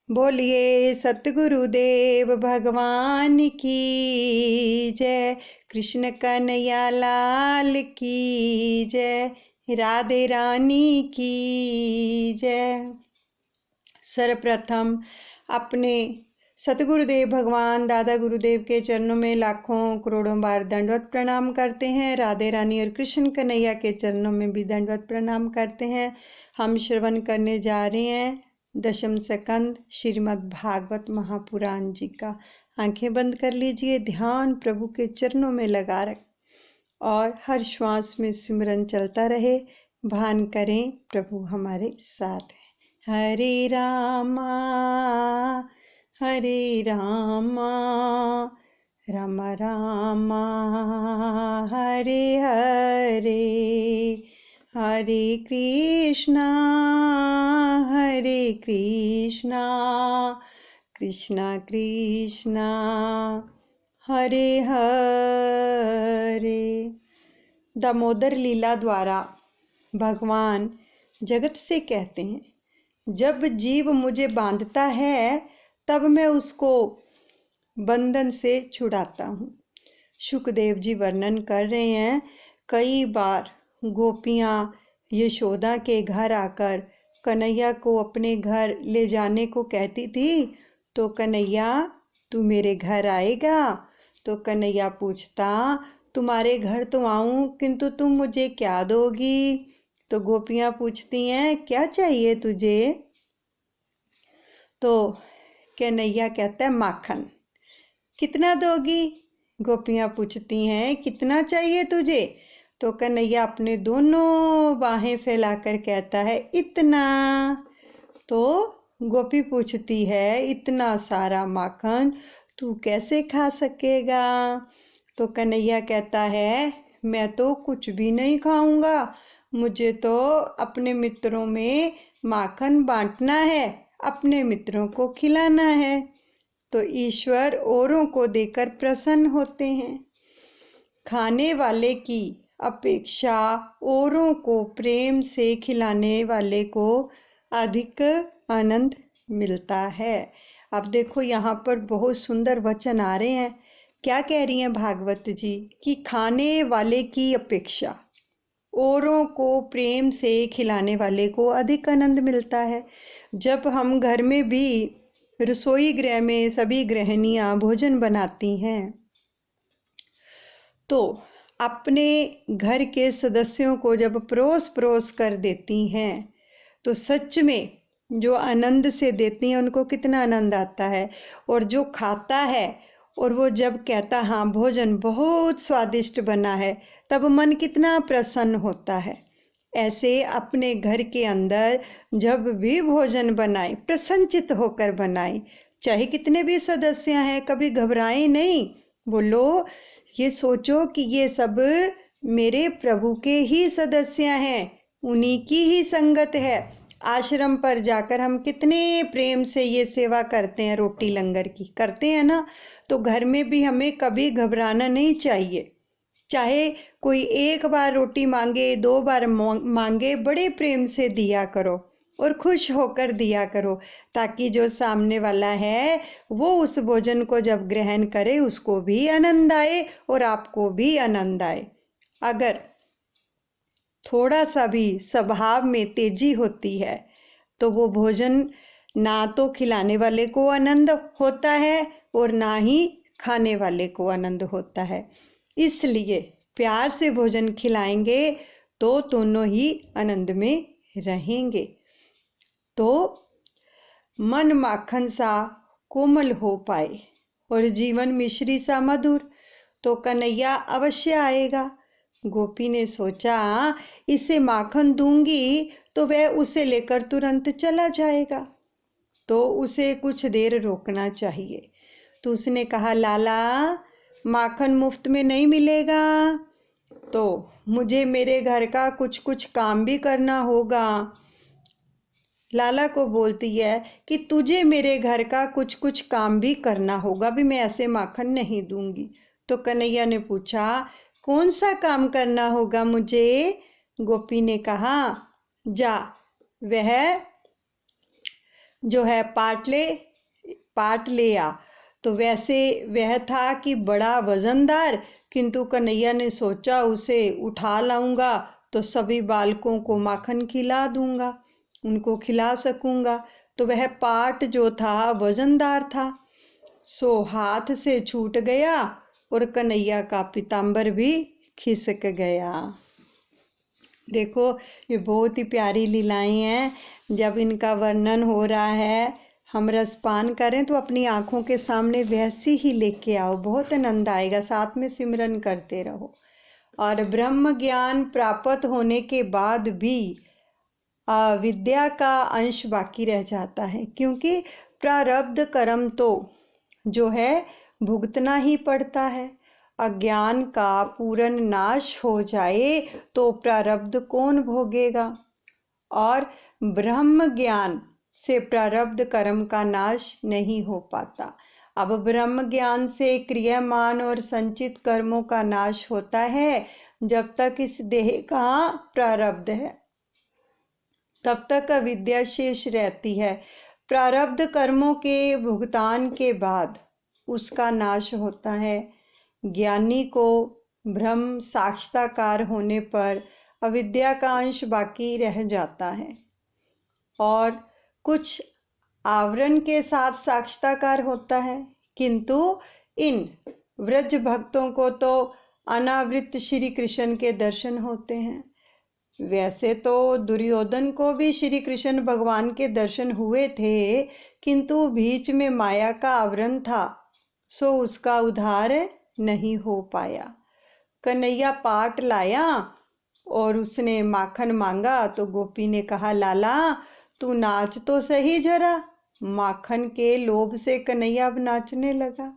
बोलिए सतगुरुदेव भगवान की जय। कृष्ण कन्हैया लाल की जय। राधे रानी की जय। सर्वप्रथम अपने सतगुरुदेव भगवान दादा गुरुदेव के चरणों में लाखों करोड़ों बार दंडवत प्रणाम करते हैं। राधे रानी और कृष्ण कन्हैया के चरणों में भी दंडवत प्रणाम करते हैं। हम श्रवण करने जा रहे हैं दशम स्कंद श्रीमद् भागवत महापुराण जी का। आंखें बंद कर लीजिए, ध्यान प्रभु के चरणों में लगा रख और हर श्वास में सिमरन चलता रहे। भान करें प्रभु हमारे साथ हैं। हरे रामा राम रामा हरे हरे, हरे कृष्णा कृष्णा कृष्णा हरे हरे। दामोदर लीला द्वारा भगवान जगत से कहते हैं, जब जीव मुझे बांधता है तब मैं उसको बंधन से छुड़ाता हूँ। शुकदेव जी वर्णन कर रहे हैं, कई बार गोपियाँ यशोदा के घर आकर कन्हैया को अपने घर ले जाने को कहती थी। तो कन्हैया तू मेरे घर आएगा? तो कन्हैया पूछता, तुम्हारे घर तो आऊं किंतु तुम मुझे क्या दोगी? तो गोपियाँ पूछती हैं, क्या चाहिए तुझे? तो कन्हैया कहता है, माखन। कितना दोगी? गोपियाँ पूछती हैं, कितना चाहिए तुझे? तो कन्हैया अपने दोनों बाहें फैलाकर कहता है, इतना। तो गोपी पूछती है, इतना सारा माखन तू कैसे खा सकेगा? तो कन्हैया कहता है, मैं तो कुछ भी नहीं खाऊंगा, मुझे तो अपने मित्रों में माखन बांटना है, अपने मित्रों को खिलाना है। तो ईश्वर औरों को देकर प्रसन्न होते हैं। खाने वाले की अपेक्षा औरों को प्रेम से खिलाने वाले को अधिक आनंद मिलता है। अब देखो यहाँ पर बहुत सुंदर वचन आ रहे हैं। क्या कह रही हैं भागवत जी कि खाने वाले की अपेक्षा औरों को प्रेम से खिलाने वाले को अधिक आनंद मिलता है। जब हम घर में भी रसोई गृह में सभी गृहिणियाँ भोजन बनाती हैं तो अपने घर के सदस्यों को जब परोस परोस कर देती हैं तो सच में जो आनंद से देती हैं उनको कितना आनंद आता है। और जो खाता है और वो जब कहता, हाँ भोजन बहुत स्वादिष्ट बना है, तब मन कितना प्रसन्न होता है। ऐसे अपने घर के अंदर जब भी भोजन बनाए प्रसन्नचित होकर बनाए, चाहे कितने भी सदस्य हैं, कभी घबराएं नहीं। बोलो, ये सोचो कि ये सब मेरे प्रभु के ही सदस्य हैं, उन्हीं की ही संगत है। आश्रम पर जाकर हम कितने प्रेम से ये सेवा करते हैं, रोटी लंगर की करते हैं ना। तो घर में भी हमें कभी घबराना नहीं चाहिए। चाहे कोई एक बार रोटी मांगे, 2 बार मांगे, बड़े प्रेम से दिया करो और खुश होकर दिया करो, ताकि जो सामने वाला है वो उस भोजन को जब ग्रहण करे उसको भी आनंद आए और आपको भी आनंद आए। अगर थोड़ा सा भी स्वभाव में तेजी होती है तो वो भोजन ना तो खिलाने वाले को आनंद होता है और ना ही खाने वाले को आनंद होता है। इसलिए प्यार से भोजन खिलाएंगे तो दोनों ही आनंद में रहेंगे। तो मन माखन सा कोमल हो पाए और जीवन मिश्री सा मधुर, तो कन्हैया अवश्य आएगा। गोपी ने सोचा, इसे माखन दूंगी तो वह उसे लेकर तुरंत चला जाएगा, तो उसे कुछ देर रोकना चाहिए। तो उसने कहा, लाला माखन मुफ्त में नहीं मिलेगा, तो मुझे मेरे घर का कुछ कुछ काम भी करना होगा। लाला को बोलती है कि तुझे मेरे घर का कुछ कुछ काम भी करना होगा, भी मैं ऐसे माखन नहीं दूंगी। तो कन्हैया ने पूछा, कौन सा काम करना होगा मुझे? गोपी ने कहा, जा वह जो है पाट लिया। तो वैसे वह था कि बड़ा वजनदार, किंतु कन्हैया ने सोचा उसे उठा लाऊंगा तो सभी बालकों को माखन खिला दूंगा, उनको खिला सकूंगा। तो वह पाट जो था वजनदार था, सो हाथ से छूट गया और कन्हैया का पीताम्बर भी खिसक गया। देखो, ये बहुत ही प्यारी लीलाएं हैं। जब इनका वर्णन हो रहा है, हम रसपान करें तो अपनी आंखों के सामने वैसी ही लेके आओ, बहुत आनंद आएगा। साथ में सिमरन करते रहो। और ब्रह्म ज्ञान प्राप्त होने के बाद भी विद्या का अंश बाकी रह जाता है, क्योंकि प्रारब्ध कर्म तो जो है भुगतना ही पड़ता है। अज्ञान का पूर्ण नाश हो जाए तो प्रारब्ध कौन भोगेगा। और ब्रह्म ज्ञान से प्रारब्ध कर्म का नाश नहीं हो पाता। अब ब्रह्म ज्ञान से क्रियामान और संचित कर्मों का नाश होता है। जब तक इस देह का प्रारब्ध है तब तक अविद्या शेष रहती है। प्रारब्ध कर्मों के भुगतान के बाद उसका नाश होता है। ज्ञानी को ब्रह्म साक्षात्कार होने पर अविद्या का अंश बाकी रह जाता है और कुछ आवरण के साथ साक्षात्कार होता है, किंतु इन व्रज भक्तों को तो अनावृत श्री कृष्ण के दर्शन होते हैं। वैसे तो दुर्योधन को भी श्री कृष्ण भगवान के दर्शन हुए थे, किंतु बीच में माया का आवरण था, सो उसका उद्धार नहीं हो पाया। कन्हैया पाट लाया और उसने माखन मांगा तो गोपी ने कहा, लाला तू नाच तो सही जरा। माखन के लोभ से कन्हैया अब नाचने लगा।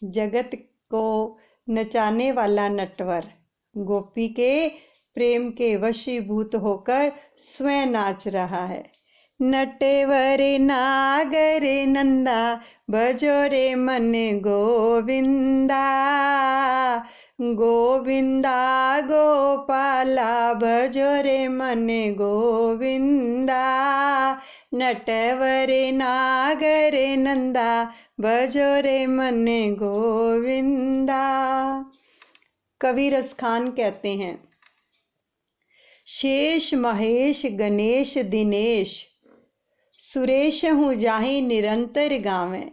जगत को नचाने वाला नटवर गोपी के प्रेम के वशीभूत होकर स्वयं नाच रहा है। नटेवरे नागर नंदा बजो रे मन गोविंदा, गोविंदा गोपाला भजो रे मन गोविंदा। नटवरे नागर नंदा भजो रे मन गोविंदा। कवि रसखान कहते हैं, शेष महेश गणेश दिनेश सुरेश हूँ जाहि निरंतर गावें,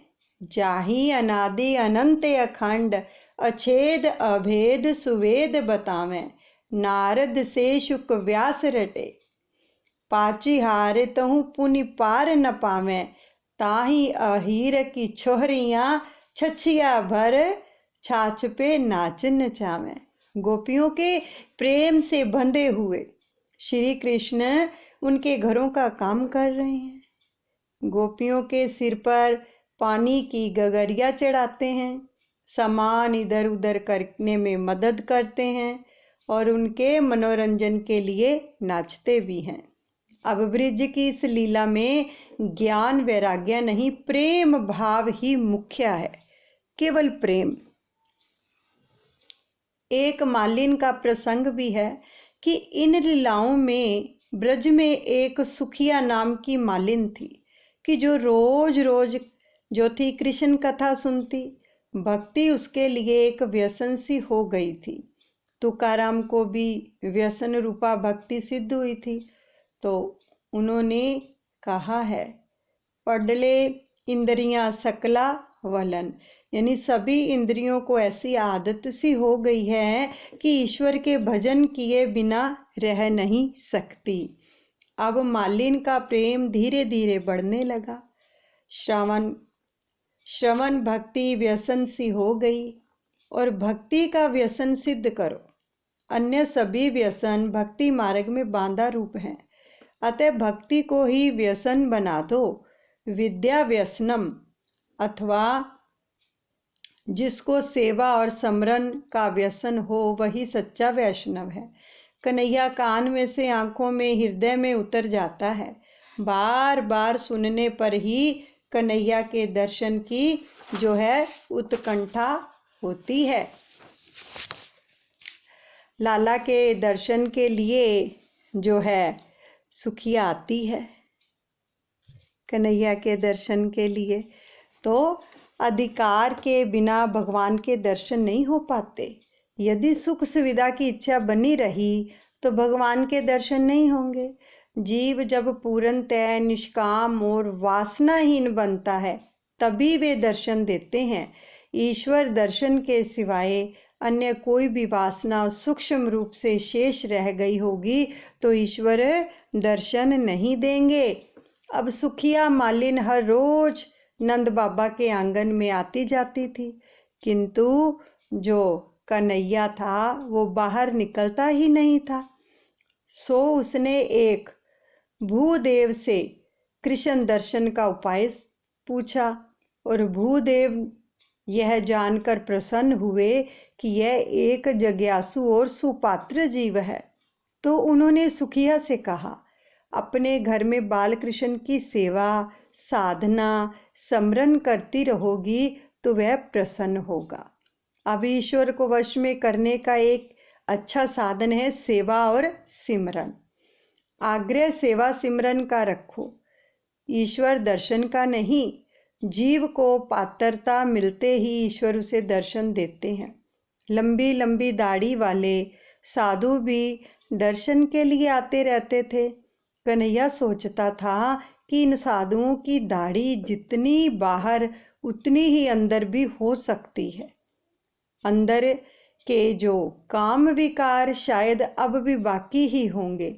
जाहि अनादि अनंत अखंड अछेद अभेद सुवेद बतावें। नारद से शुक व्यास रटे पाची हारे तहु पुनि पार न पावें, ताहि अहीर की छोहरियां छछिया भर छाछ पे नाच नचावें। गोपियों के प्रेम से बंधे हुए श्री कृष्ण उनके घरों का काम कर रहे हैं। गोपियों के सिर पर पानी की गगरिया चढ़ाते हैं, सामान इधर उधर करने में मदद करते हैं और उनके मनोरंजन के लिए नाचते भी हैं। अब ब्रिज की इस लीला में ज्ञान वैराग्य नहीं, प्रेम भाव ही मुख्य है, केवल प्रेम। एक मालिन का प्रसंग भी है कि इन लीलाओं में ब्रज में एक सुखिया नाम की मालिन थी कि जो रोज रोज जो थी कृष्ण कथा सुनती। भक्ति उसके लिए एक व्यसन सी हो गई थी। तुकाराम को भी व्यसन रूपा भक्ति सिद्ध हुई थी। तो उन्होंने कहा है, पडले इंद्रियां सकला वलन, यानी सभी इंद्रियों को ऐसी आदत सी हो गई है कि ईश्वर के भजन किए बिना रह नहीं सकती। अब मालिन का प्रेम धीरे धीरे बढ़ने लगा। श्रवण भक्ति व्यसन सी हो गई और भक्ति का व्यसन सिद्ध करो। अन्य सभी व्यसन भक्ति मार्ग में बांधा रूप हैं, अतः भक्ति को ही व्यसन बना दो। विद्या व्यसनम, अथवा जिसको सेवा और समरण का व्यसन हो वही सच्चा वैष्णव है। कन्हैया कान में से आंखों में हृदय में उतर जाता है। बार बार सुनने पर ही कन्हैया के दर्शन की जो है उत्कंठा होती है। लाला के दर्शन के लिए जो है सुखिया आती है। कन्हैया के दर्शन के लिए। तो अधिकार के बिना भगवान के दर्शन नहीं हो पाते। यदि सुख सुविधा की इच्छा बनी रही तो भगवान के दर्शन नहीं होंगे। जीव जब पूर्णतः निष्काम और वासनाहीन बनता है तभी वे दर्शन देते हैं। ईश्वर दर्शन के सिवाय अन्य कोई भी वासना सूक्ष्म रूप से शेष रह गई होगी तो ईश्वर दर्शन नहीं देंगे। अब सुखिया मालिन हर रोज नंद बाबा के आंगन में आती जाती थी, किंतु जो कन्हैया था वो बाहर निकलता ही नहीं था। सो उसने एक भूदेव से कृष्ण दर्शन का उपाय पूछा और भूदेव यह जानकर प्रसन्न हुए कि यह एक जिज्ञासु और सुपात्र जीव है। तो उन्होंने सुखिया से कहा, अपने घर में बाल कृष्ण की सेवा साधना स्मरण करती रहोगी तो वह प्रसन्न होगा। अब ईश्वर को वश में करने का एक अच्छा साधन है सेवा और सिमरन। आग्रह सेवा सिमरन का रखो, ईश्वर दर्शन का नहीं। जीव को पात्रता मिलते ही ईश्वर उसे दर्शन देते हैं। लंबी लंबी दाढ़ी वाले साधु भी दर्शन के लिए आते रहते थे। कन्हैया सोचता था कि इन साधुओं की दाढ़ी जितनी बाहर उतनी ही अंदर भी हो सकती है। अंदर के जो काम विकार शायद अब भी बाकी ही होंगे।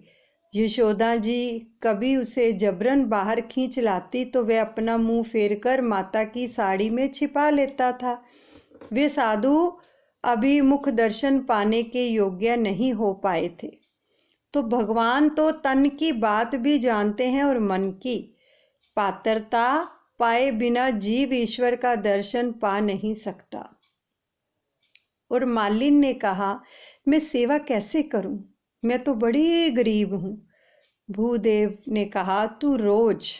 यशोदा जी कभी उसे जबरन बाहर खींच लाती तो वह अपना मुंह फेरकर माता की साड़ी में छिपा लेता था। वे साधु अभी मुख दर्शन पाने के योग्य नहीं हो पाए थे। तो भगवान तो तन की बात भी जानते हैं और मन की। पात्रता पाए बिना जीव ईश्वर का दर्शन पा नहीं सकता। और मालिन ने कहा, मैं सेवा कैसे करूं? मैं तो बड़ी गरीब हूं। भूदेव ने कहा, तू रोज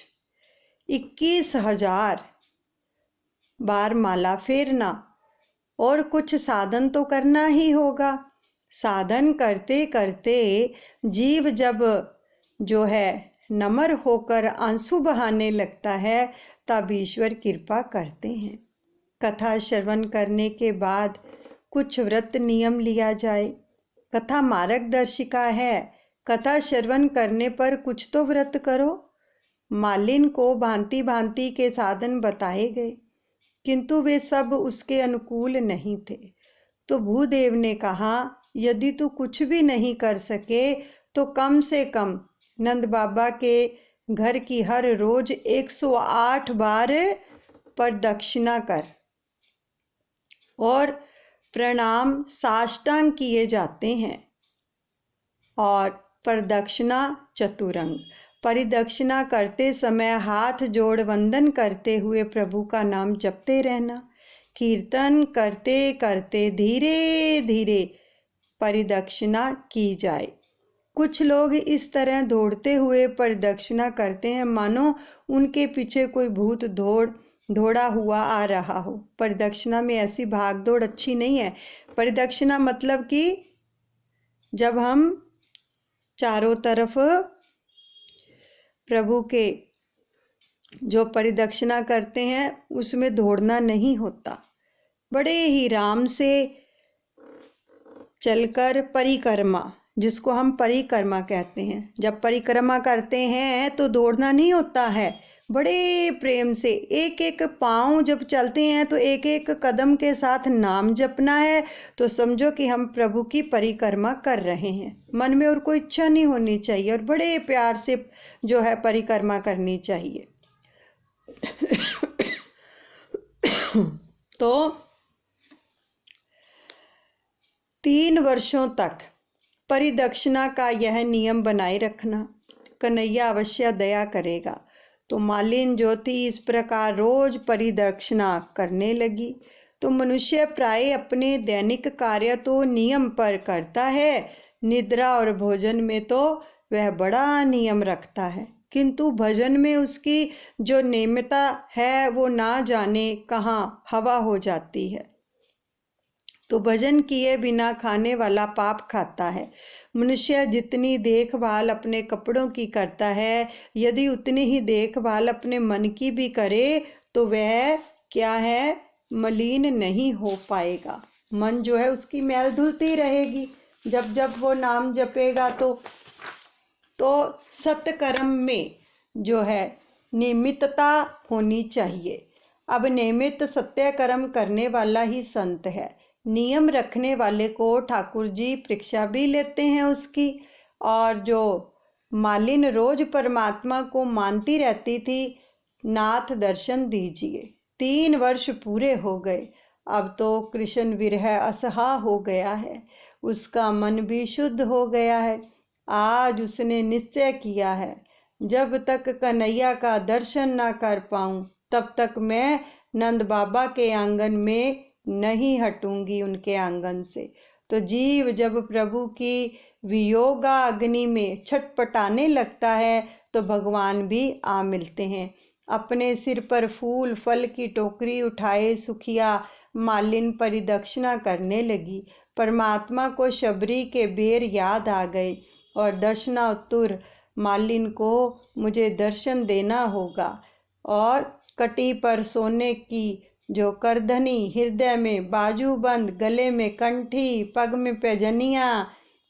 21,000 बार माला फेरना और कुछ साधन तो करना ही होगा। साधन करते करते जीव जब जो है नम्र होकर आंसू बहाने लगता है तब ईश्वर कृपा करते हैं। कथा श्रवण करने के बाद कुछ व्रत नियम लिया जाए। कथा मार्गदर्शिका है, कथा श्रवण करने पर कुछ तो व्रत करो। मालिन को भांति भांति के साधन बताए गए, किंतु वे सब उसके अनुकूल नहीं थे। तो भूदेव ने कहा, यदि तू कुछ भी नहीं कर सके तो कम से कम नंद बाबा के घर की हर रोज 108 बार प्रदक्षिणा कर। और प्रणाम साष्टांग किए जाते हैं। और प्रदक्षिणा चतुरंग, परिदक्षिणा करते समय हाथ जोड़ वंदन करते हुए प्रभु का नाम जपते रहना। कीर्तन करते करते धीरे धीरे परिदक्षिणा की जाए। कुछ लोग इस तरह दौड़ते हुए परिदक्षिणा करते हैं मानो उनके पीछे कोई भूत दौड़ा हुआ आ रहा हो। परिदक्षिणा में ऐसी भागदौड़ अच्छी नहीं है। परिदक्षिणा मतलब कि जब हम चारों तरफ प्रभु के जो परिदक्षिणा करते हैं उसमें दौड़ना नहीं होता। बड़े ही राम से चलकर परिक्रमा, जिसको हम परिक्रमा कहते हैं, जब परिक्रमा करते हैं तो दौड़ना नहीं होता है। बड़े प्रेम से एक एक पाँव जब चलते हैं तो एक एक कदम के साथ नाम जपना है। तो समझो कि हम प्रभु की परिक्रमा कर रहे हैं। मन में और कोई इच्छा नहीं होनी चाहिए और बड़े प्यार से जो है परिक्रमा करनी चाहिए। तो 3 वर्षों तक परिदक्षिणा का यह नियम बनाए रखना। कन्हैया अवश्य दया करेगा। तो मालिन ज्योति इस प्रकार रोज परिदक्षिणा करने लगी। तो मनुष्य प्राय अपने दैनिक कार्य तो नियम पर करता है, निद्रा और भोजन में तो वह बड़ा नियम रखता है, किंतु भजन में उसकी जो नियमितता है वो ना जाने कहाँ हवा हो जाती है। तो भजन किए बिना खाने वाला पाप खाता है। मनुष्य जितनी देखभाल अपने कपड़ों की करता है, यदि उतनी ही देखभाल अपने मन की भी करे तो वह क्या है, मलिन नहीं हो पाएगा। मन जो है उसकी मैल धुलती रहेगी जब जब वो नाम जपेगा। तो सत्कर्म में जो है नियमितता होनी चाहिए। अब नियमित सत्य कर्म करने वाला ही संत है। नियम रखने वाले को ठाकुर जी परीक्षा भी लेते हैं उसकी। और जो मालिन रोज परमात्मा को मानती रहती थी, नाथ दर्शन दीजिए। 3 वर्ष पूरे हो गए। अब तो कृष्ण विरह असहा हो गया है, उसका मन भी शुद्ध हो गया है। आज उसने निश्चय किया है, जब तक कन्हैया का दर्शन ना कर पाऊं तब तक मैं नंद बाबा के आंगन में नहीं हटूंगी, उनके आंगन से। तो जीव जब प्रभु की वियोगा अग्नि में छटपटाने लगता है तो भगवान भी आ मिलते हैं। अपने सिर पर फूल फल की टोकरी उठाए सुखिया मालिन परिदक्षिणा करने लगी। परमात्मा को शबरी के बेर याद आ गए और दर्शनातुर मालिन को मुझे दर्शन देना होगा। और कटी पर सोने की जो करधनी, हृदय में बाजूबंद, गले में कंठी, पग में पैजनिया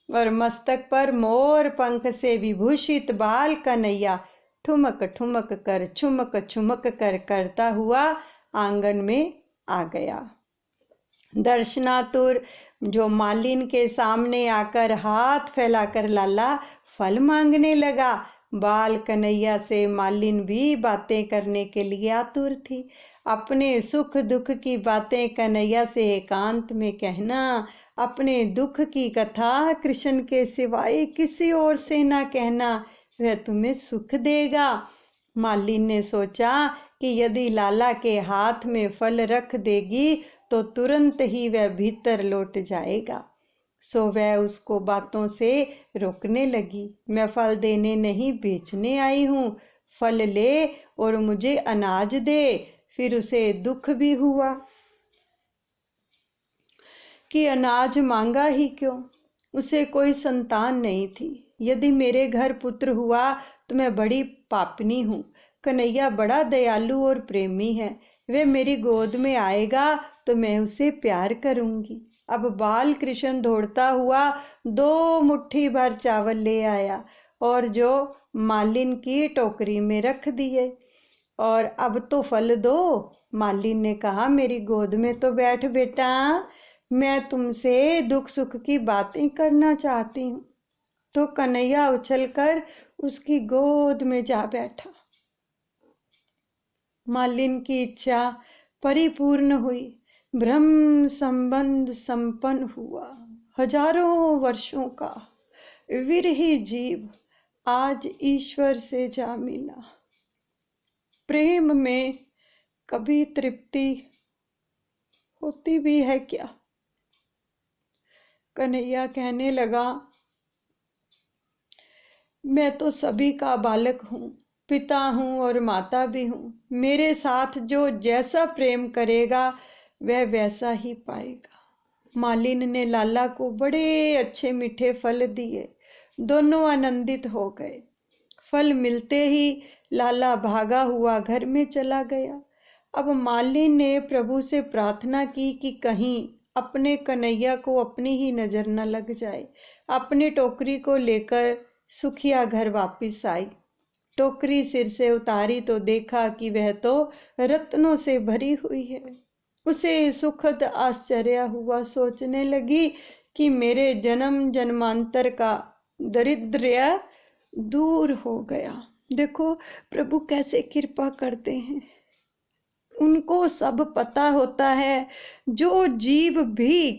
और मस्तक पर मोर पंख से विभूषित बाल कन्हैया ठुमक ठुमक कर छुमक छुमक कर करता हुआ आंगन में आ गया। दर्शनातुर जो मालिन के सामने आकर हाथ फैलाकर लाला फल मांगने लगा। बाल कन्हैया से मालिन भी बातें करने के लिए आतुर थी। अपने सुख दुख की बातें कन्हैया से एकांत में कहना, अपने दुख की कथा कृष्ण के सिवाय किसी और से ना कहना, वह तुम्हें सुख देगा। मालिन ने सोचा कि यदि लाला के हाथ में फल रख देगी तो तुरंत ही वह भीतर लौट जाएगा। सो वह उसको बातों से रोकने लगी। मैं फल देने नहीं बेचने आई हूँ, फल ले और मुझे अनाज दे। फिर उसे दुख भी हुआ कि अनाज मांगा ही क्यों, उसे कोई संतान नहीं थी। यदि मेरे घर पुत्र हुआ तो मैं बड़ी पापनी हूँ। कन्हैया बड़ा दयालु और प्रेमी है, वह मेरी गोद में आएगा तो मैं उसे प्यार करूंगी। अब बाल कृष्ण दौड़ता हुआ 2 मुट्ठी भर चावल ले आया और जो मालिन की टोकरी में रख दिए। और अब तो फल दो। मालिन ने कहा, मेरी गोद में तो बैठ बेटा, मैं तुमसे दुख सुख की बातें करना चाहती हूँ। तो कन्हैया उछलकर उसकी गोद में जा बैठा। मालिन की इच्छा परिपूर्ण हुई, ब्रह्म संबंध संपन्न हुआ। हजारों वर्षों का विरही जीव आज ईश्वर से जा मिला। प्रेम में कभी तृप्ति होती भी है क्या? कन्हैया कहने लगा, मैं तो सभी का बालक हूँ, पिता हूँ और माता भी हूँ। मेरे साथ जो जैसा प्रेम करेगा वह वैसा ही पाएगा। मालिन ने लाला को बड़े अच्छे मीठे फल दिए। दोनों आनंदित हो गए। फल मिलते ही लाला भागा हुआ घर में चला गया। अब मालिन ने प्रभु से प्रार्थना की कि कहीं अपने कन्हैया को अपनी ही नजर न लग जाए। अपनी टोकरी को लेकर सुखिया घर वापस आई। टोकरी सिर से उतारी तो देखा कि वह तो रत्नों से भरी हुई है। उसे सुखद आश्चर्य हुआ। सोचने लगी कि मेरे जन्म जन्मांतर का दरिद्र्य दूर हो गया। देखो प्रभु कैसे कृपा करते हैं, उनको सब पता होता है। जो जीव भी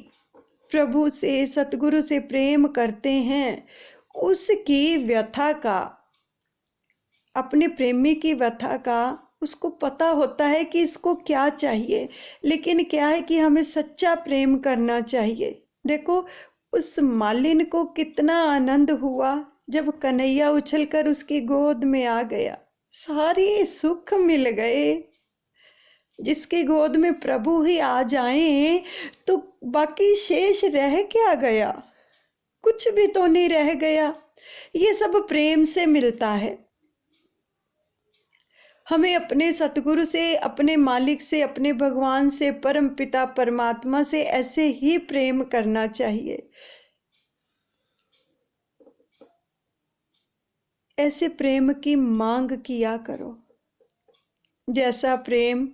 प्रभु से, सतगुरु से प्रेम करते हैं, उसकी व्यथा का, अपने प्रेमी की व्यथा का उसको पता होता है कि इसको क्या चाहिए। लेकिन क्या है कि हमें सच्चा प्रेम करना चाहिए। देखो उस मालिन को कितना आनंद हुआ जब कन्हैया उछलकर उसकी गोद में आ गया। सारे सुख मिल गए। जिसके गोद में प्रभु ही आ जाएं तो बाकी शेष रह क्या गया? कुछ भी तो नहीं रह गया। ये सब प्रेम से मिलता है। हमें अपने सतगुरु से, अपने मालिक से, अपने भगवान से, परम पिता परमात्मा से ऐसे ही प्रेम करना चाहिए। ऐसे प्रेम की मांग किया करो, जैसा प्रेम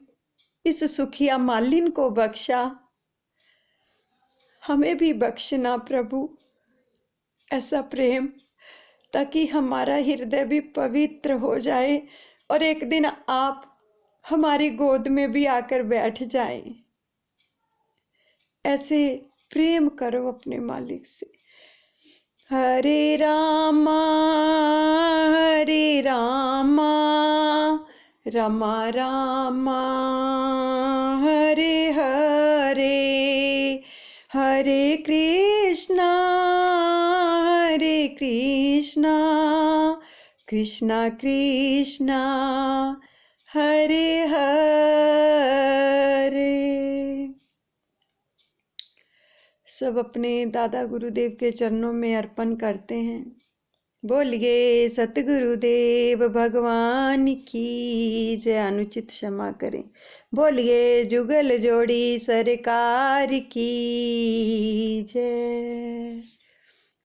इस सुखिया मालिन को बख्शा, हमें भी बख्शना प्रभु ऐसा प्रेम, ताकि हमारा हृदय भी पवित्र हो जाए और एक दिन आप हमारी गोद में भी आकर बैठ जाएं। ऐसे प्रेम करो अपने मालिक से। हरे रामा रामा रामा हरे हरे, हरे कृष्णा कृष्णा कृष्णा हरे हरे। सब अपने दादा गुरुदेव के चरणों में अर्पण करते हैं। बोलिए सतगुरुदेव भगवान की जय। अनुचित क्षमा करें। बोलिए जुगल जोड़ी सरकार की जय।